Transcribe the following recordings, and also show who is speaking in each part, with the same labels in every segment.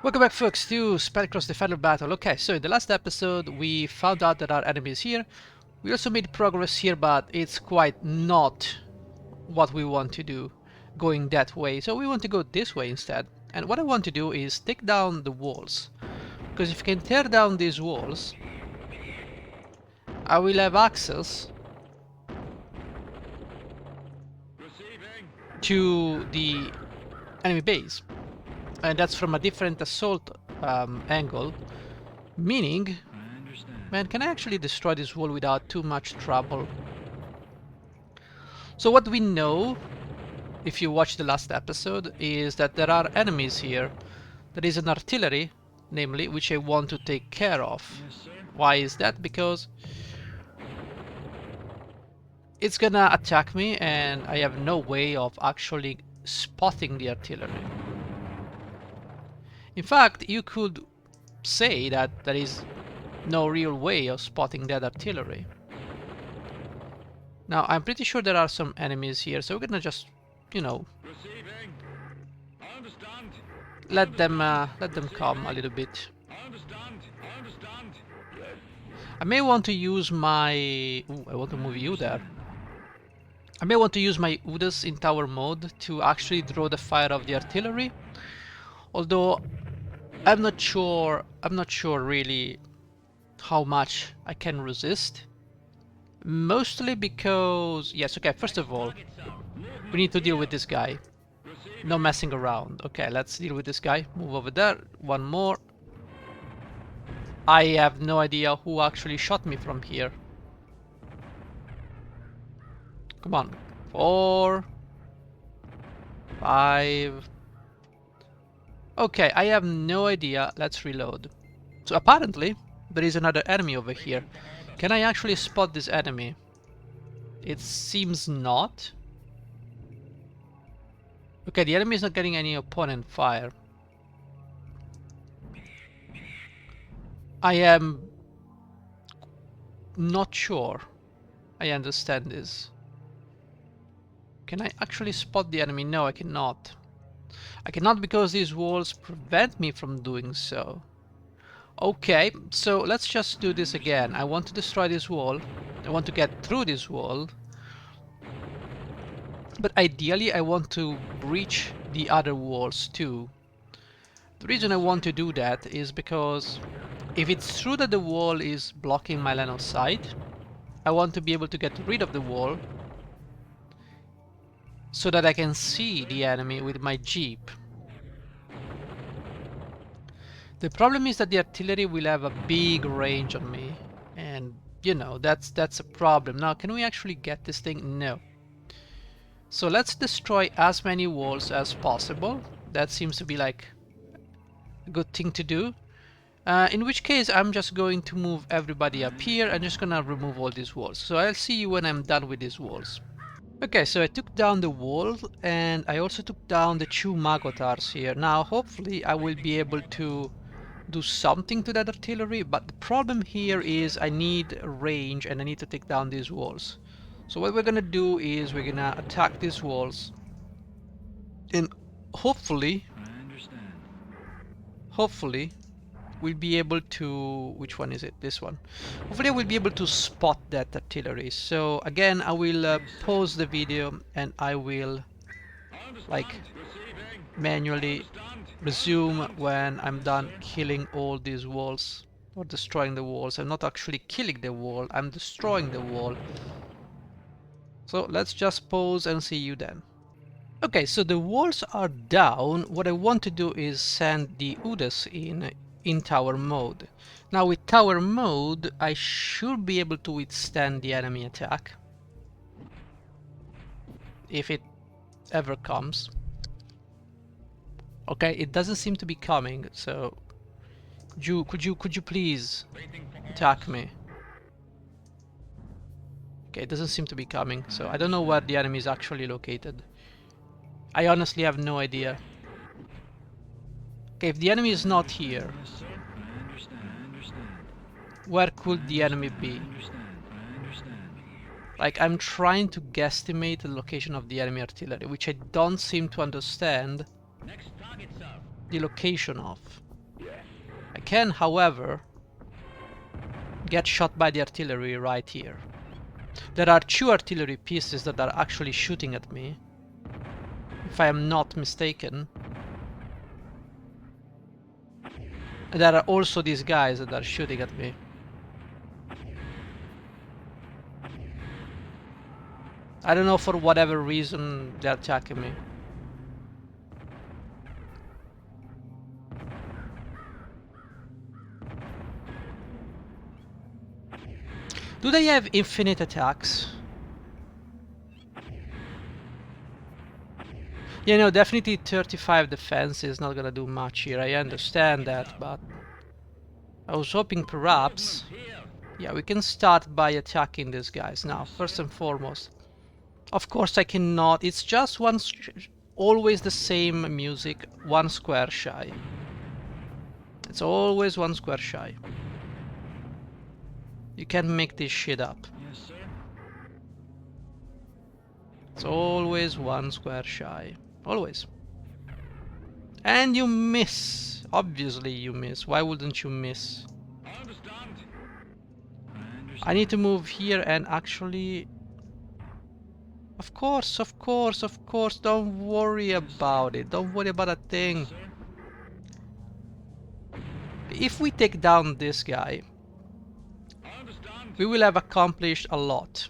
Speaker 1: Welcome back, folks, to Spellcross the Final Battle. Okay, so in the last episode we found out that our enemy is here. We also made progress here, but it's quite not what we want to do, going that way. So we want to go this way instead. And what I want to do is take down the walls. Because if you can tear down these walls, I will have access to the enemy base. And that's from a different assault angle, meaning, man, can I actually destroy this wall without too much trouble? So what we know, if you watch the last episode, is that there are enemies here. There is an artillery, namely, which I want to take care of. Why is that? Because it's gonna attack me and I have no way of actually spotting the artillery. In fact, you could say that there is no real way of spotting that artillery. Now, I'm pretty sure there are some enemies here, so we're gonna just, you know, let them come a little bit. I may want to use my... Ooh, I want to move you there. I may want to use my Udas in tower mode to actually draw the fire of the artillery. Although I'm not sure really how much I can resist. Mostly because, yes, okay, first of all, we need to deal with this guy. No messing around. Okay, let's deal with this guy. Move over there. One more. I have no idea who actually shot me from here. Come on. 4, 5. Okay, I have no idea. Let's reload. So apparently, there is another enemy over here. Can I actually spot this enemy? It seems not. Okay, the enemy is not getting any opponent fire. I am not sure I understand this. Can I actually spot the enemy? No, I cannot. I cannot because these walls prevent me from doing so. Okay, so let's just do this again. I want to destroy this wall. I want to get through this wall. But ideally I want to breach the other walls too. The reason I want to do that is because if it's true that the wall is blocking my line of sight, I want to be able to get rid of the wall so that I can see the enemy with my jeep. The problem is that the artillery will have a big range on me, and you know, that's a problem. Now, can we actually get this thing? No. So let's destroy as many walls as possible. That seems to be like a good thing to do. In which case I'm just going to move everybody up here. I'm just gonna remove all these walls. So I'll see you when I'm done with these walls. Okay, so I took down the wall and I also took down the 2 Magotars here. Now hopefully I will be able to do something to that artillery, but the problem here is I need range and I need to take down these walls. So what we're gonna do is we're gonna attack these walls and hopefully we'll be able to... which one is it? This one. Hopefully we'll be able to spot that artillery. So again, I will pause the video and I will like manually resume when I'm done killing all these walls or destroying the walls. I'm not actually killing the wall, I'm destroying the wall. So let's just pause and see you then. Okay, so the walls are down. What I want to do is send the Udas in tower mode. Now with tower mode, I should be able to withstand the enemy attack. If it ever comes. Okay, it doesn't seem to be coming, so could you please attack me? Okay, it doesn't seem to be coming, so I don't know where the enemy is actually located. I honestly have no idea. Okay, if the enemy is not here, where could the enemy be? Like, I'm trying to guesstimate the location of the enemy artillery, which I don't seem to understand the location of. I can, however, get shot by the artillery right here. There are 2 artillery pieces that are actually shooting at me, if I am not mistaken. And there are also these guys that are shooting at me. I don't know, for whatever reason they're attacking me. Do they have infinite attacks? You know, definitely 35 defense is not gonna do much here. I understand that, but I was hoping perhaps... Yeah, we can start by attacking these guys now, first and foremost. Of course I cannot, it's just always the same music, 1 square shy. It's always 1 square shy. You can't make this shit up.
Speaker 2: Yes, sir.
Speaker 1: It's always 1 square shy. Always. And you miss. Obviously you miss. Why wouldn't you miss?
Speaker 2: I understand.
Speaker 1: I need to move here and actually... Of course, of course, of course. Don't worry about it. Don't worry about a thing.
Speaker 2: Sir.
Speaker 1: If we take down this guy,
Speaker 2: I understand.
Speaker 1: we will have accomplished a lot.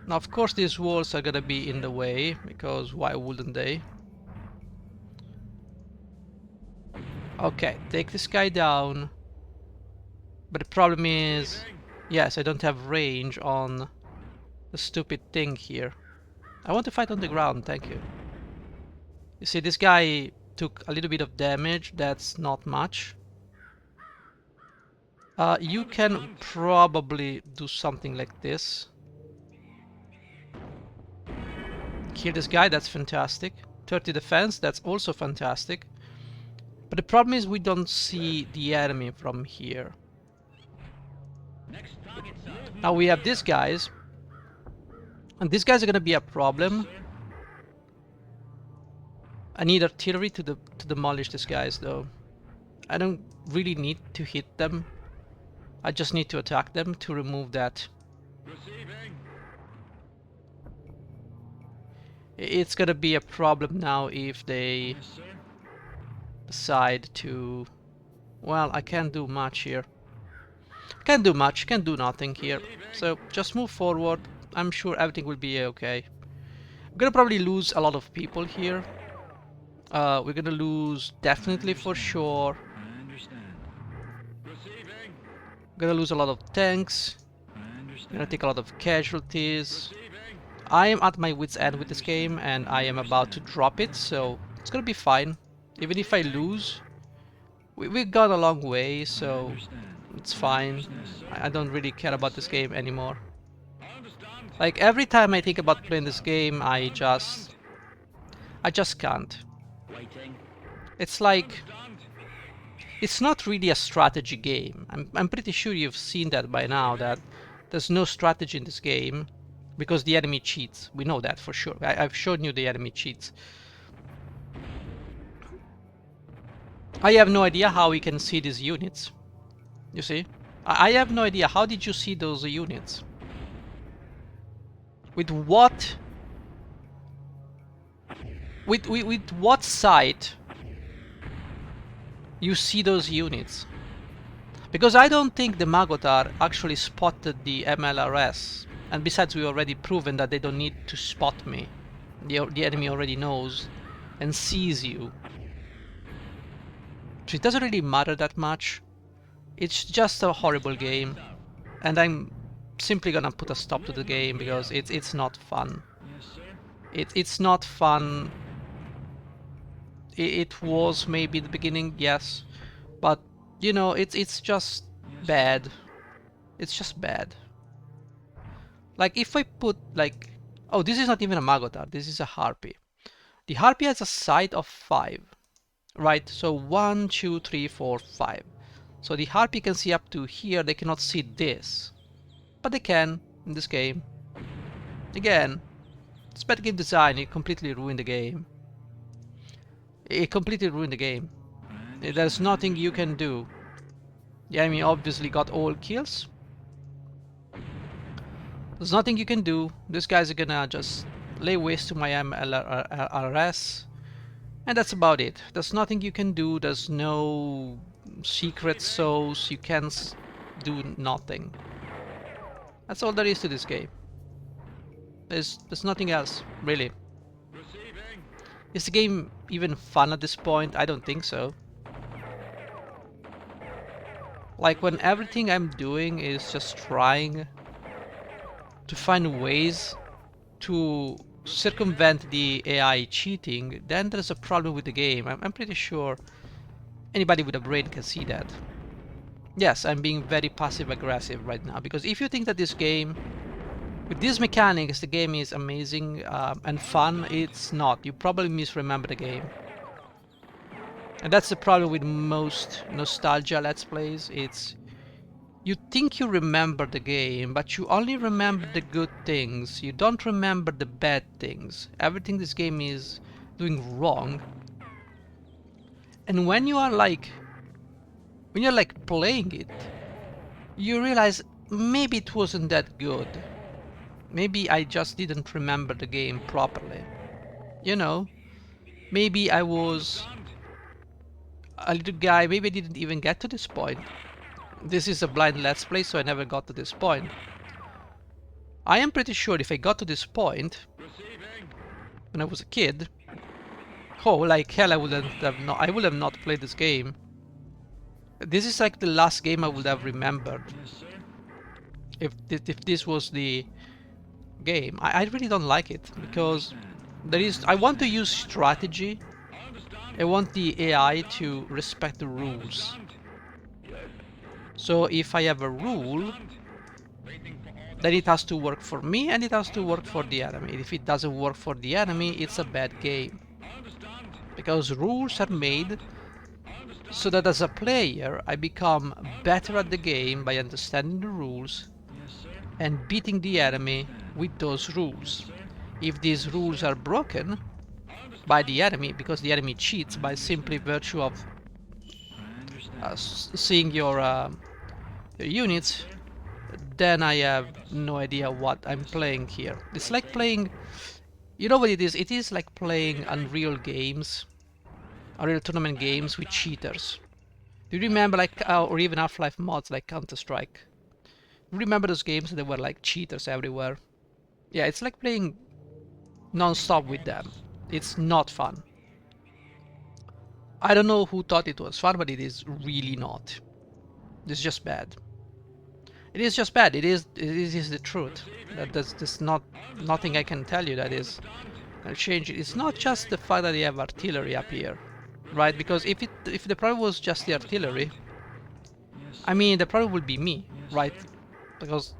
Speaker 1: Now, of course, these walls are gonna be in the way, because why wouldn't they? Okay, take this guy down. But the problem is... Yes, I don't have range on the stupid thing here. I want to fight on the ground, thank you. You see, this guy took a little bit of damage, that's not much. You can probably do something like this. Kill this guy, that's fantastic. 30 defense, that's also fantastic. But the problem is we don't see the enemy from here.
Speaker 2: Next target, sir.
Speaker 1: Now we have these guys. And these guys are gonna be a problem. I need artillery to demolish these guys though. I don't really need to hit them. I just need to attack them to remove that.
Speaker 2: Receiving.
Speaker 1: It's gonna be a problem now if they
Speaker 2: Yes, sir.
Speaker 1: decide to... Well, I can't do much here. Can't do much, can't do nothing here. So just move forward. I'm sure everything will be okay. We're gonna probably lose a lot of people here. We're gonna lose definitely for sure.
Speaker 2: I understand. Receiving.
Speaker 1: We're gonna lose a lot of tanks.
Speaker 2: I
Speaker 1: We're
Speaker 2: understand.
Speaker 1: gonna take a lot of casualties.
Speaker 2: Receiving.
Speaker 1: I am at my wit's end with this game and I am about to drop it, so it's gonna be fine. Even if I lose, we've gone a long way, so it's fine. I don't really care about this game anymore.
Speaker 2: I understand.
Speaker 1: Like, every time I think about playing this game, I just can't.
Speaker 2: Waiting.
Speaker 1: It's like,
Speaker 2: Understand.
Speaker 1: it's not really a strategy game. I'm pretty sure you've seen that by now, that there's no strategy in this game because the enemy cheats. We know that for sure. I've shown you the enemy cheats. I have no idea how we can see these units. You see? I have no idea. How did you see those units? With what? With what sight you see those units? Because I don't think the Magotar actually spotted the MLRS. And besides, we already proven that they don't need to spot me. The enemy already knows and sees you. So it doesn't really matter that much. It's just a horrible game. And I'm simply gonna put a stop to the game because it's not fun.
Speaker 2: Yes, sir.
Speaker 1: It's not fun. It was maybe the beginning, yes. But, you know, it's just bad. It's just bad. Like, if I put, like... Oh, this is not even a Magotar. This is a Harpy. The Harpy has a sight of 5. Right? So 1, 2, 3, 4, 5. So the Harpy can see up to here. They cannot see this. But they can in this game. Again, it's bad game design. It completely ruined the game. It completely ruined the game. There's nothing you can do. The enemy obviously got all kills. There's nothing you can do. These guys are gonna just lay waste to my MLRS. And that's about it. There's nothing you can do. There's no secret souls. You can do nothing. That's all there is to this game. There's nothing else, really.
Speaker 2: Receiving.
Speaker 1: Is the game even fun at this point? I don't think so. Like when everything I'm doing is just trying to find ways to circumvent the AI cheating, then there's a problem with the game. I'm pretty sure anybody with a brain can see that. Yes, I'm being very passive aggressive right now, because if you think that this game, with these mechanics, the game is amazing and fun, it's not. You probably misremember the game. And that's the problem with most nostalgia Let's Plays. It's you think you remember the game, but you only remember the good things. You don't remember the bad things. Everything this game is doing wrong. And when you're like playing it, you realize maybe it wasn't that good. Maybe I just didn't remember the game properly. You know, maybe I was a little guy, maybe I didn't even get to this point. This is a blind Let's Play, so I never got to this point. I am pretty sure if I got to this point
Speaker 2: Receiving.
Speaker 1: when I was a kid, oh, like hell, I would have not played this game. This is like the last game I would have remembered
Speaker 2: Yes, sir.
Speaker 1: if this was the game. I really don't like it because I want to use strategy.
Speaker 2: I understand.
Speaker 1: I want the AI to respect the rules.
Speaker 2: Understand.
Speaker 1: So if I have a rule,
Speaker 2: Waiting for orders.
Speaker 1: then it has to work for me and it has to work for the enemy. If it doesn't work for the enemy, it's a bad game.
Speaker 2: I understand.
Speaker 1: Because rules are made so that as a player I become better at the game by understanding the rules
Speaker 2: Yes, sir.
Speaker 1: and beating the enemy with those rules. If these rules are broken by the enemy, because the enemy cheats by simply virtue of
Speaker 2: I understand.
Speaker 1: seeing your units, then I have no idea what I'm playing here. It's like playing, you know what it is? It is like playing Unreal games, Unreal Tournament games with cheaters. Do you remember like, or even Half-Life mods like Counter-Strike? Remember those games that were like cheaters everywhere? Yeah, it's like playing non-stop with them. It's not fun. I don't know who thought it was fun, but it is really not. It's just bad. It is just bad. It is the truth. There's nothing I can tell you that is gonna change it. It's not just the fact that they have artillery up here, right? Because if the problem was just the artillery, I mean the problem would be me, right? Because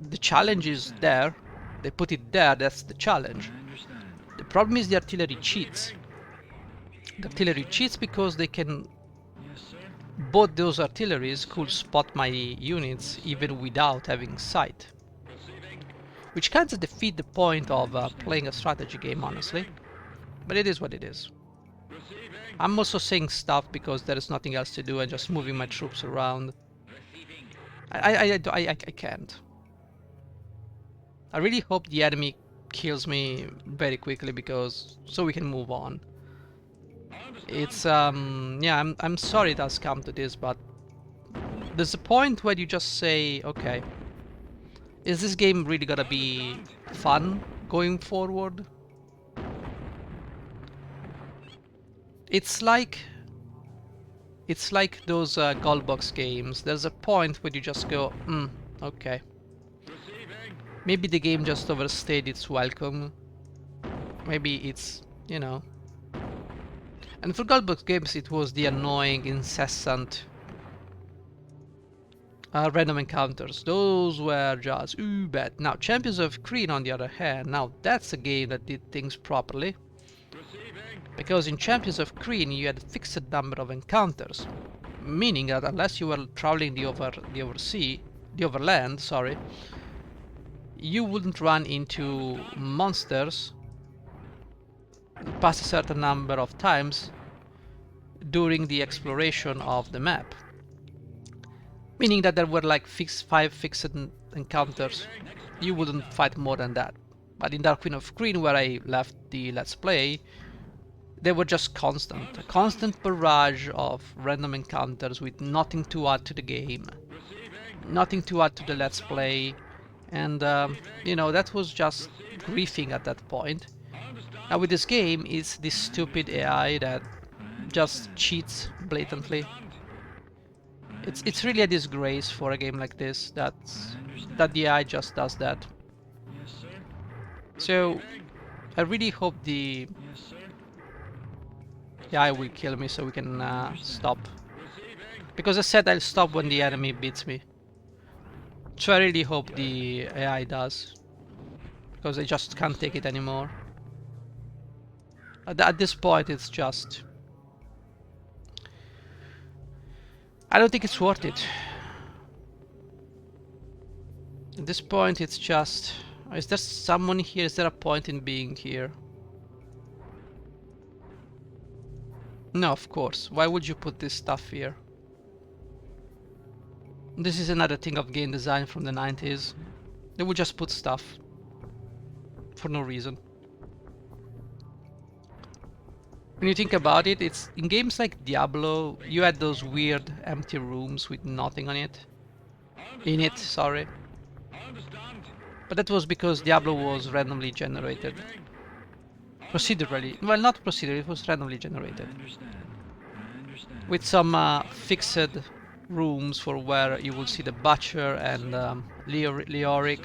Speaker 1: the challenge is there. They put it there. That's the challenge.
Speaker 2: I understand.
Speaker 1: The problem is the artillery cheats. The artillery cheats because they can.
Speaker 2: Yes, sir.
Speaker 1: Both those artilleries could spot my units even without having sight.
Speaker 2: Receiving.
Speaker 1: Which kinda defeat the point of playing a strategy game, honestly. But it is what it is.
Speaker 2: Receiving.
Speaker 1: I'm also saying stuff because there is nothing else to do and just moving my troops around.
Speaker 2: Receiving.
Speaker 1: I can't. I really hope the enemy kills me very quickly because so we can move on. It's yeah, I'm sorry it has come to this, but there's a point where you just say, okay, is this game really gonna be fun going forward? It's like those Goldbox games. There's a point where you just go, okay.
Speaker 2: Receiving.
Speaker 1: Maybe the game just overstayed its welcome. Maybe it's, you know. And for Goldbox games, it was the annoying, incessant random encounters. Those were just bad. Now, Champions of Kreen, on the other hand, now that's a game that did things properly.
Speaker 2: Receiving.
Speaker 1: Because in Champions of Kreen, you had a fixed number of encounters, meaning that unless you were traveling the overland, sorry, you wouldn't run into monsters past a certain number of times during the exploration of the map. Meaning that there were like 5 fixed encounters. You wouldn't fight more than that. But in Dark Queen of Green, where I left the Let's Play, they were just constant. A constant barrage of random encounters with nothing to add to the game. Nothing to add to the Let's Play. And, you know, that was just griefing at that point. Now with this game, it's this stupid AI that just cheats blatantly. It's really a disgrace for a game like this that the AI just does that. So I really hope the AI will kill me so we can stop. Because I said I'll stop when the enemy beats me. So I really hope the AI does. Because I just can't take it anymore. At this point it's just... I don't think it's worth it. At this point it's just... Is there someone here? Is there a point in being here? No, of course. Why would you put this stuff here? This is another thing of game design from the 90s. They would just put stuff. For no reason. When you think about it, it's in games like Diablo, you had those weird empty rooms with nothing on it. In it, sorry. But that was because Diablo was randomly generated. Procedurally. Well, not procedurally, it was randomly generated. With some fixed rooms for where you will see the Butcher and Leoric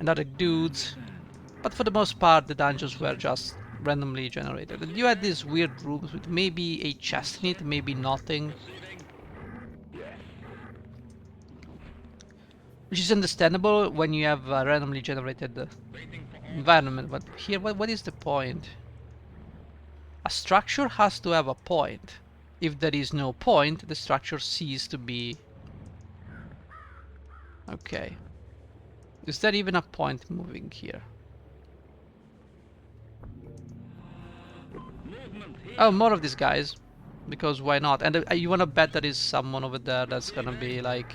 Speaker 1: and other dudes. But for the most part, the dungeons were just randomly generated. And you had these weird rooms with maybe a chest in it, maybe nothing. Which is understandable when you have a randomly generated environment, but here, what is the point? A structure has to have a point. If there is no point, the structure ceases to be... Okay. Is there even a point moving here? Oh, more of these guys. Because why not? And you wanna bet there is someone over there that's gonna be like...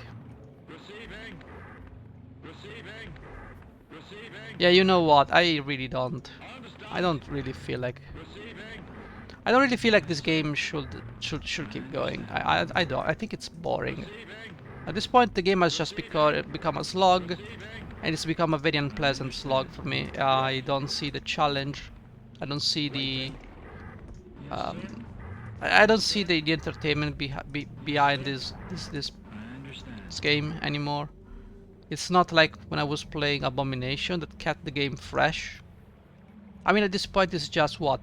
Speaker 1: Yeah, you know what? I really don't. I don't really feel like... I don't really feel like this game should keep going. I don't. I think it's boring. At this point, the game has just become a slog, and it's become a very unpleasant slog for me. I don't see the challenge. I don't see the... I don't see the entertainment behind this game anymore. It's not like when I was playing Abomination that kept the game fresh. I mean, at this point, it's just what?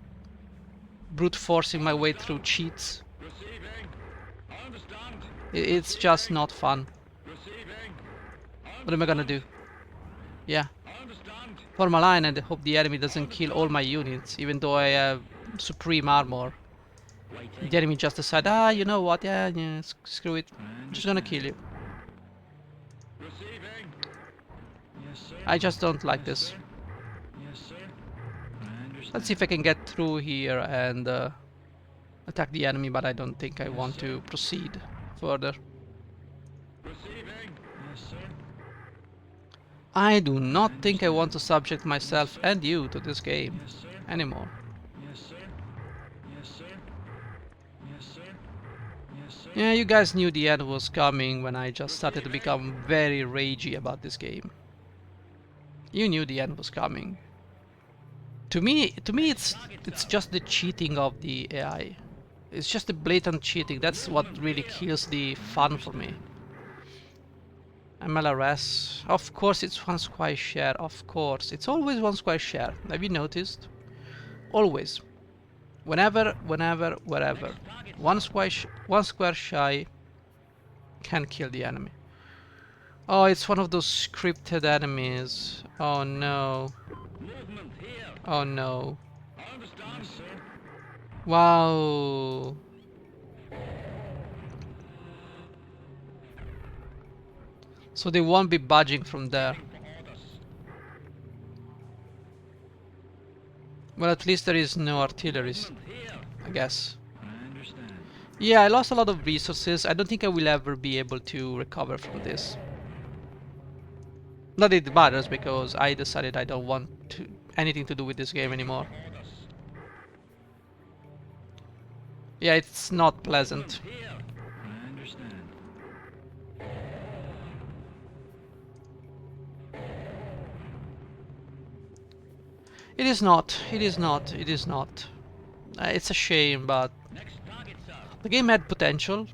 Speaker 1: Brute forcing my way through cheats. It's just not fun. What am I gonna do? Yeah. Form a line and hope the enemy doesn't kill all my units, even though I have supreme armor. The enemy just decide, you know what? Yeah, screw it. I'm just gonna kill you. I just don't like this. Let's see if I can get through here and attack the enemy, but I don't think I want to proceed further. I do not think I want to subject myself and you to this game anymore. Yeah, you guys knew the end was coming when I just started to become very ragey about this game. You knew the end was coming. To me, it's just the cheating of the AI. It's just the blatant cheating. That's what really kills the fun for me. MLRS. Of course it's one square share. Of course. It's always one square share. Have you noticed? Always. Whenever, wherever. One square shy can kill the enemy. Oh, it's one of those scripted enemies. Oh no. Oh no. Wow. So they won't be budging from there. Well, at least there is no artillery, I guess. Yeah, I lost a lot of resources. I don't think I will ever be able to recover from this. Not that it matters because I decided I don't want anything to do with this game anymore. Yeah, it's not pleasant.
Speaker 2: Here. I understand.
Speaker 1: It is not. It is not. It is not. It's a shame, but
Speaker 2: Next target, sir.
Speaker 1: the game had potential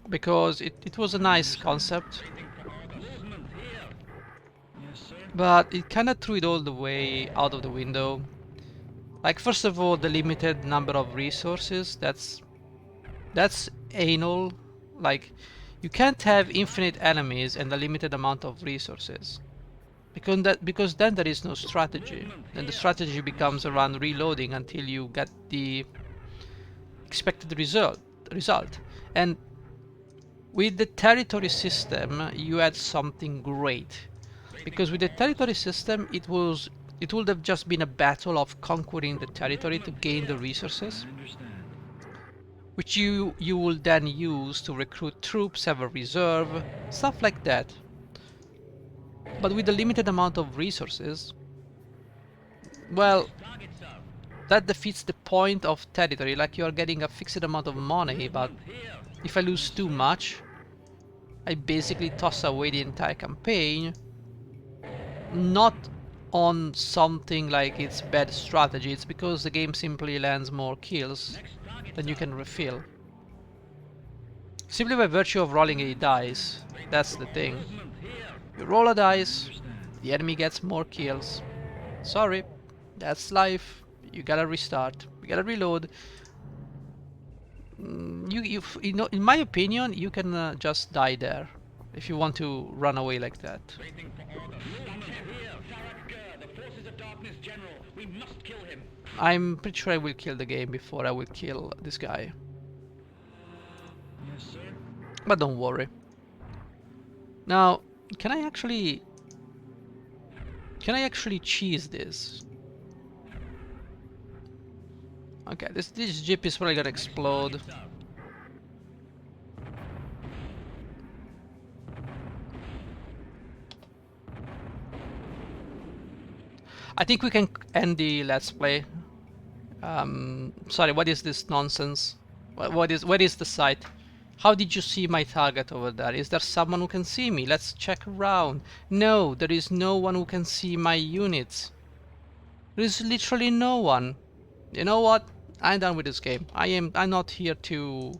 Speaker 1: because it was a nice concept,
Speaker 2: Waiting for orders. Movement here. Yes, sir.
Speaker 1: but it kind of threw it all the way out of the window. Like, first of all, the limited number of resources, that's anal. Like, you can't have infinite enemies and a limited amount of resources. Because then there is no strategy. Then the strategy becomes around reloading until you get the expected result. And with the territory system, you had something great. Because with the territory system, it would have just been a battle of conquering the territory to gain the resources,
Speaker 2: I understand.
Speaker 1: which you will then use to recruit troops, have a reserve, stuff like that. But with the limited amount of resources, well,
Speaker 2: Target, sir.
Speaker 1: that defeats the point of territory. Like, you are getting a fixed amount of money, but
Speaker 2: Here.
Speaker 1: if I lose too much, I basically toss away the entire campaign. Not on something like it's bad strategy, it's because the game simply lands more kills
Speaker 2: Next target,
Speaker 1: than you
Speaker 2: sir.
Speaker 1: can refill. Simply by virtue of rolling a dice, that's the thing.
Speaker 2: Movement here.
Speaker 1: You roll a dice,
Speaker 2: Understand.
Speaker 1: the enemy gets more kills. Sorry, that's life. You gotta restart, you gotta reload. You know, in my opinion, you can just die there if you want to run away like that.
Speaker 2: Waiting for orders. Movement here. Farak the forces of darkness, General. We must kill him.
Speaker 1: I'm pretty sure I will kill the game before I will kill this guy.
Speaker 2: Yes, sir.
Speaker 1: But don't worry. Now, can I actually cheese this? Okay, this jeep is probably gonna explode.
Speaker 2: Sir.
Speaker 1: I think we can end the let's play. Sorry, what is this nonsense? Where is the site? How did you see my target over there? Is there someone who can see me? Let's check around. No, there is no one who can see my units. There is literally no one. You know what? I'm done with this game. I'm not here to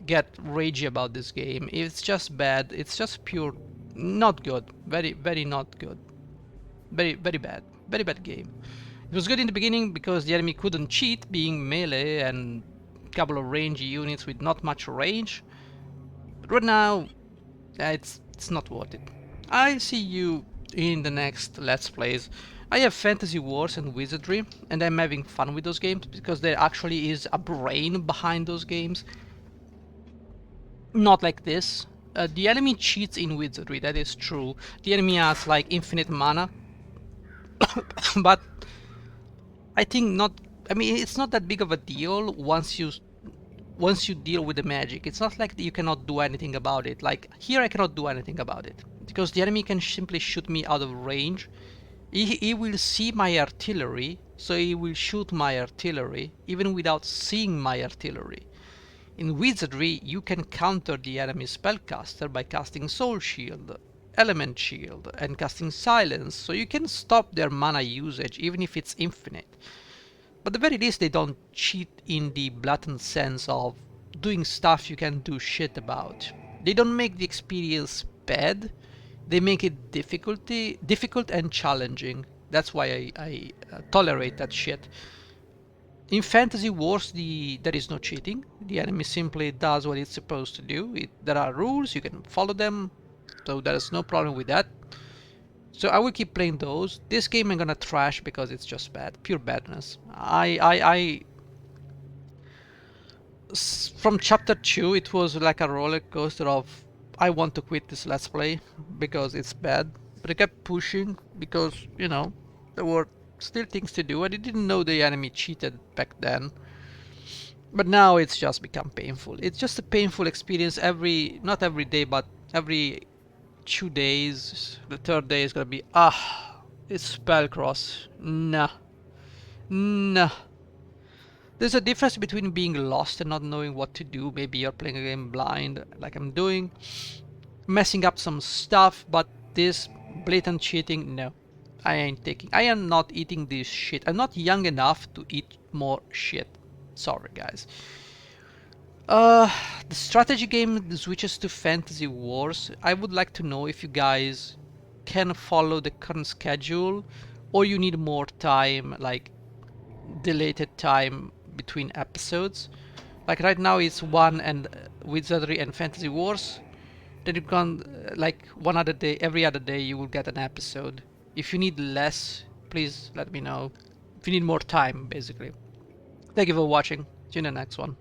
Speaker 1: get ragey about this game. It's just bad. It's just pure not good. Very not good. Very bad. Very bad game. It was good in the beginning because the enemy couldn't cheat, being melee and a couple of rangy units with not much range. But right now, it's not worth it. I'll see you in the next Let's Plays. I have Fantasy Wars and Wizardry, and I'm having fun with those games because there actually is a brain behind those games. Not like this. The enemy cheats in Wizardry, that is true. The enemy has like infinite mana, but I think not. I mean, it's not that big of a deal once you deal with the magic. It's not like you cannot do anything about it. Like here, I cannot do anything about it because the enemy can simply shoot me out of range. He will see my artillery, so he will shoot my artillery even without seeing my artillery. In Wizardry, you can counter the enemy spellcaster by casting Soul Shield, Element Shield, and casting Silence, so you can stop their mana usage even if it's infinite. But at the very least, they don't cheat in the blatant sense of doing stuff you can do shit about. They don't make the experience bad, they make it difficult and challenging. That's why I tolerate that shit. In Fantasy Wars, there is no cheating. The enemy simply does what it's supposed to do. There are rules, you can follow them, so there is no problem with that. So I will keep playing those. This game I'm gonna trash because it's just bad, pure badness. From chapter 2, it was like a roller coaster of I want to quit this let's play because it's bad, but I kept pushing because, you know, there were still things to do. I didn't know the enemy cheated back then. But now it's just become painful. It's just a painful experience not every day, but every 2 days. The third day is gonna be, it's Spellcross. Nah. Nah. There's a difference between being lost and not knowing what to do. Maybe you're playing a game blind, like I'm doing, messing up some stuff, but this blatant cheating, no. I am not eating this shit. I'm not young enough to eat more shit. Sorry, guys. Uh, the strategy game switches to Fantasy Wars. I would like to know if you guys can follow the current schedule or you need more time, like deleted time between episodes. Like right now it's one and Wizardry and Fantasy Wars. Then you can like one other day, every other day you will get an episode. If you need less, please let me know. If you need more time, basically. Thank you for watching. See you in the next one.